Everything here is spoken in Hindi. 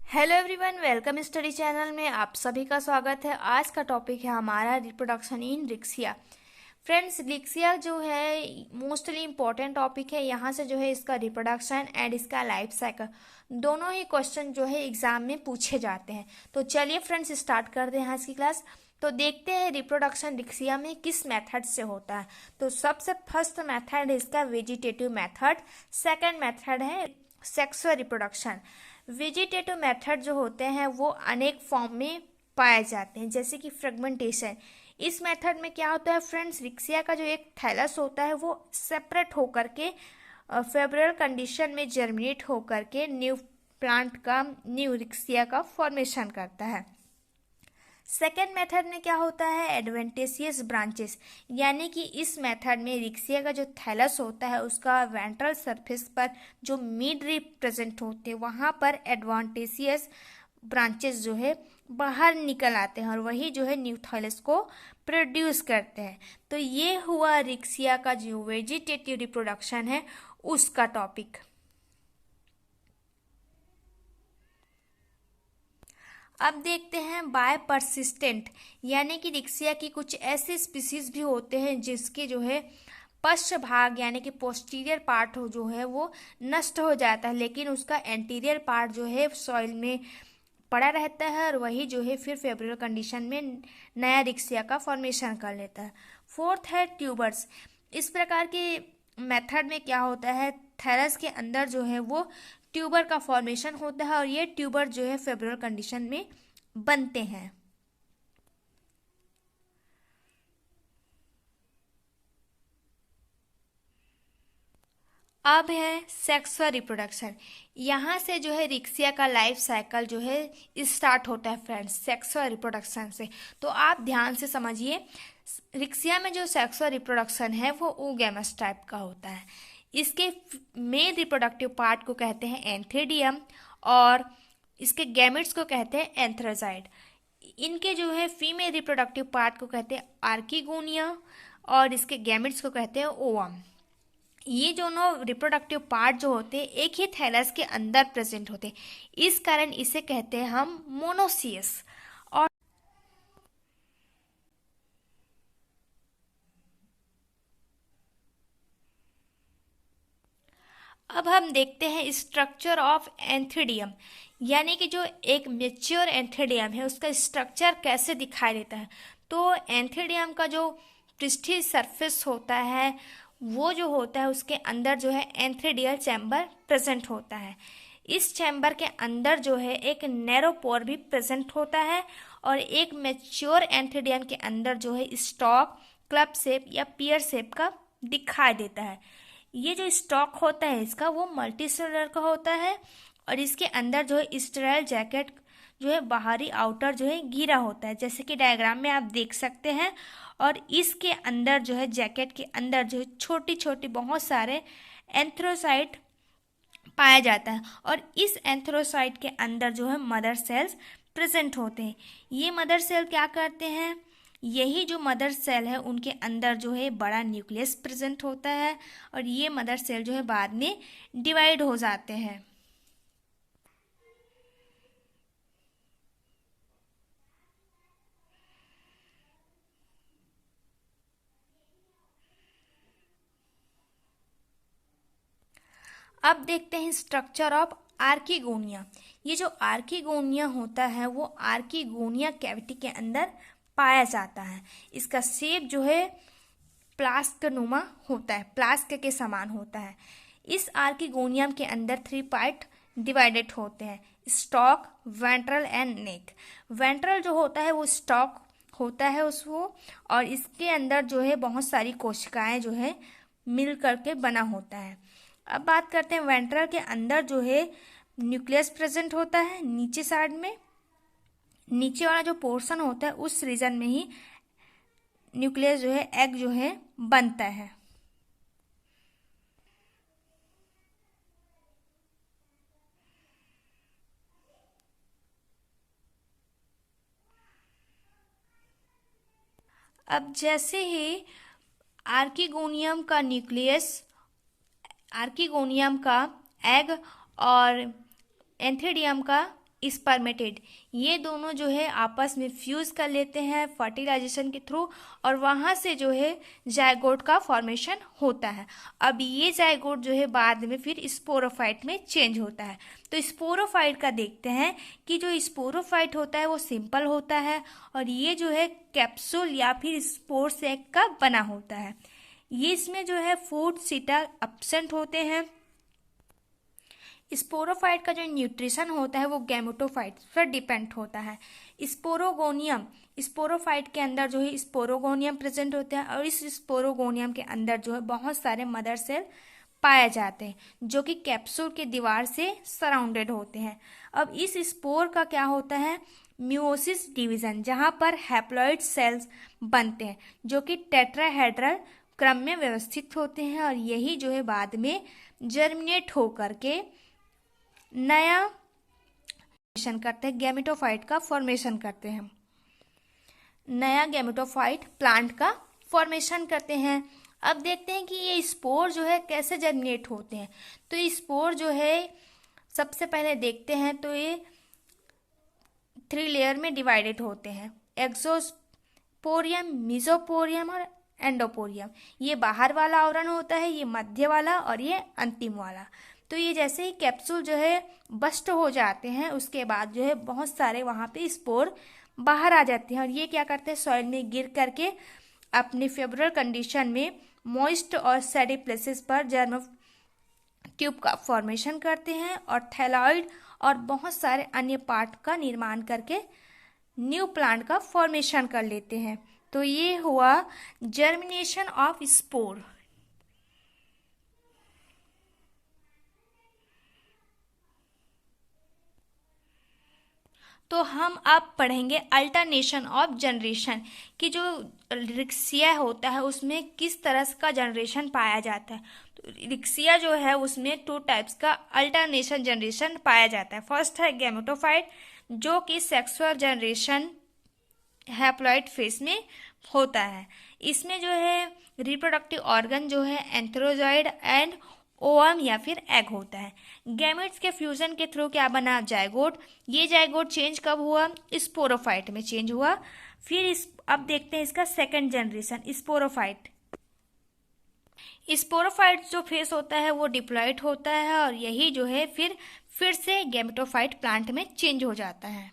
Hello everyone, welcome study channel में आप सभी का स्वागत है। आज का टॉपिक है हमारा reproduction in Riccia. Friends, Riccia जो है मोस्टली इम्पोर्टेंट टॉपिक है। यहाँ से जो है इसका रिप्रोडक्शन एंड इसका लाइफ साइकिल दोनों ही क्वेश्चन जो है एग्जाम में पूछे जाते हैं। तो चलिए फ्रेंड्स, स्टार्ट करते हैं आज की क्लास। तो देखते हैं रिप्रोडक्शन रिक्सिया में किस मेथड से होता है। तो सबसे फर्स्ट मेथड है इसका वेजिटेटिव मेथड। सेकंड मेथड है सेक्सुअल रिप्रोडक्शन। वेजिटेटिव मेथड जो होते हैं वो अनेक फॉर्म में पाए जाते हैं, जैसे कि फ्रेगमेंटेशन। इस मेथड में क्या होता है फ्रेंड्स, रिक्सिया का जो एक थैलस होता है वो सेपरेट होकर के फेब्रुअल कंडीशन में जर्मिनेट होकर के न्यू प्लांट का, न्यू रिक्सिया का फॉर्मेशन करता है। सेकेंड मेथड में क्या होता है, एडवेंटेशियस ब्रांचेस, यानी कि इस मेथड में रिक्सिया का जो थैलस होता है उसका वेंट्रल सरफेस पर जो मिड रिब प्रेजेंट होते हैं वहाँ पर एडवांटेशियस ब्रांचेस जो है बाहर निकल आते हैं और वही जो है न्यू थैलस को प्रोड्यूस करते हैं। तो ये हुआ रिक्सिया का जो वेजिटेटिव रिप्रोडक्शन है उसका टॉपिक। अब देखते हैं बाय परसिस्टेंट, यानी कि रिक्सिया की कुछ ऐसे स्पीसीज भी होते हैं जिसके जो है पश्च भाग यानी कि पोस्टीरियर पार्ट हो जो है वो नष्ट हो जाता है, लेकिन उसका एंटीरियर पार्ट जो है सॉइल में पड़ा रहता है और वही जो है फिर फेवरेबल कंडीशन में नया रिक्सिया का फॉर्मेशन कर लेता है। फोर्थ है ट्यूबर्स। इस प्रकार के मेथड में क्या होता है, थैलस के अंदर जो है वो ट्यूबर का फॉर्मेशन होता है और ये ट्यूबर जो है फेवरेबल कंडीशन में बनते हैं। अब है सेक्सुअल रिप्रोडक्शन। यहाँ से जो है रिक्सिया का लाइफ साइकिल जो है स्टार्ट होता है फ्रेंड्स, सेक्सुअल रिप्रोडक्शन से। तो आप ध्यान से समझिए, रिक्सिया में जो सेक्सुअल रिप्रोडक्शन है वो oogamous टाइप का होता है। इसके मेन रिप्रोडक्टिव पार्ट को कहते हैं एंथीडियम और इसके गैमेट्स को कहते हैं एंथ्रोजाइड। इनके जो है फीमेल रिप्रोडक्टिव पार्ट को कहते हैं आर्किगोनिया और इसके गैमेट्स को कहते हैं ओवम। ये दोनों रिप्रोडक्टिव पार्ट जो होते हैं एक ही थैलस के अंदर प्रेजेंट होते हैं, इस कारण इसे कहते हैं हम मोनोसियस। और अब हम देखते हैं स्ट्रक्चर ऑफ एंथीडियम, यानी कि जो एक मेच्योर एंथीडियम है उसका स्ट्रक्चर कैसे दिखाई देता है। तो एंथीडियम का जो पृष्ठीय सरफेस होता है वो जो होता है उसके अंदर जो है एंथीडियल चैम्बर प्रेजेंट होता है। इस चैम्बर के अंदर जो है एक नैरो पोर भी प्रेजेंट होता है और एक मेच्योर एंथीडियम के अंदर जो है स्टॉक क्लब शेप या पियर शेप का दिखाई देता है। ये जो स्टॉक होता है इसका वो मल्टी सेलुलर का होता है और इसके अंदर जो है स्टेराइल जैकेट जो है बाहरी आउटर जो है घिरा होता है, जैसे कि डायग्राम में आप देख सकते हैं। और इसके अंदर जो है जैकेट के अंदर जो है छोटी छोटी बहुत सारे एंथ्रोसाइट पाया जाता है और इस एंथ्रोसाइट के अंदर जो है मदर सेल्स प्रेजेंट होते हैं। ये मदर सेल क्या करते हैं, यही जो मदर सेल है उनके अंदर जो है बड़ा न्यूक्लियस प्रेजेंट होता है और ये मदर सेल जो है बाद में डिवाइड हो जाते हैं। अब देखते हैं स्ट्रक्चर ऑफ आर्किगोनिया। ये जो आर्किगोनिया होता है वो आर्किगोनिया कैविटी के अंदर पाया जाता है। इसका शेप जो है प्लास्क नुमा होता है, प्लास्क के समान होता है। इस आर्किगोनियम के अंदर 3 पार्ट डिवाइडेड होते हैं, stock, ventral and neck. Ventral जो होता है वो स्टॉक होता है उसको और इसके अंदर जो है बहुत सारी कोशिकाएं जो है मिल करके बना होता है। अब बात करते हैं वेंट्रल के अंदर जो है न्यूक्लियस प्रेजेंट होता है नीचे साइड में, नीचे वाला जो पोर्शन होता है उस रीजन में ही न्यूक्लियस जो है एग जो है बनता है। अब जैसे ही आर्किगोनियम का न्यूक्लियस, आर्किगोनियम का एग और एंथीडियम का स्पर्मेटेड, ये दोनों जो है आपस में फ्यूज कर लेते हैं फर्टिलाइजेशन के थ्रू, और वहाँ से जो है जायगोट का फॉर्मेशन होता है। अब ये जायगोट जो है बाद में फिर स्पोरोफाइट में चेंज होता है। तो स्पोरोफाइट का देखते हैं कि जो स्पोरोफाइट होता है वो सिंपल होता है, और ये जो है कैप्सूल या फिर स्पोर सैक का बना होता है। ये इसमें जो है फूड सीटा एब्सेंट होते हैं। स्पोरोफाइट का जो न्यूट्रिशन होता है वो गैमेटोफाइट पर डिपेंड होता है। स्पोरोगोनियम, स्पोरोफाइट के अंदर जो है स्पोरोगोनियम प्रेजेंट होते हैं, और इस स्पोरोगोनियम के अंदर जो है बहुत सारे मदर सेल पाए जाते हैं जो कि कैप्सूल के दीवार से सराउंडेड होते हैं। अब इस स्पोर का क्या होता है, मियोसिस डिवीजन, जहाँ पर हैप्लॉइड सेल्स बनते हैं जो कि टेट्राहेड्रल क्रम में व्यवस्थित होते हैं, और यही जो है बाद में जर्मिनेट होकर के नया फॉर्मेशन करते हैं, गैमेटोफाइट का फॉर्मेशन करते हैं, नया गैमेटोफाइट प्लांट का फॉर्मेशन करते हैं। अब देखते हैं कि ये स्पोर जो है कैसे जर्मिनेट होते हैं। तो ये स्पोर जो है सबसे पहले देखते हैं तो ये 3 लेयर में डिवाइडेड होते हैं, एक्सोस्पोरियम, मेसोपोरियम और एंडोपोरियम। ये बाहर वाला आवरण होता है, ये मध्य वाला और ये अंतिम वाला। तो ये जैसे ही कैप्सूल जो है बस्ट हो जाते हैं उसके बाद जो है बहुत सारे वहाँ पे स्पोर बाहर आ जाते हैं, और ये क्या करते हैं, सॉइल में गिर करके अपने फेवरेबल कंडीशन में मॉइस्ट और सैडी प्लेसेस पर जर्म ट्यूब का फॉर्मेशन करते हैं, और थैलॉइड और बहुत सारे अन्य पार्ट का निर्माण करके न्यू प्लांट का फॉर्मेशन कर लेते हैं। तो ये हुआ जर्मिनेशन ऑफ स्पोर। तो हम अब पढ़ेंगे अल्टरनेशन ऑफ जनरेशन, कि जो रिक्सिया होता है उसमें किस तरह का जनरेशन पाया जाता है। तो रिक्सिया जो है उसमें 2 टाइप्स का अल्टरनेशन जनरेशन पाया जाता है। फर्स्ट है गैमेटोफाइट, जो कि सेक्सुअल जनरेशन हैप्लॉइड फेस में होता है। इसमें जो है रिप्रोडक्टिव ऑर्गन जो है एंथ्रोजॉइड एंड ओवम या फिर एग होता है। गैमेट्स के फ्यूजन के थ्रू क्या बना, जायगोट। ये जायगोट चेंज कब हुआ, स्पोरोफाइट में चेंज हुआ। फिर अब देखते हैं इसका सेकंड जनरेशन, स्पोरोफाइट। स्पोरोफाइट जो फेस होता है वो डिप्लॉइड होता है, और यही जो है फिर से गैमेटोफाइट प्लांट में चेंज हो जाता है।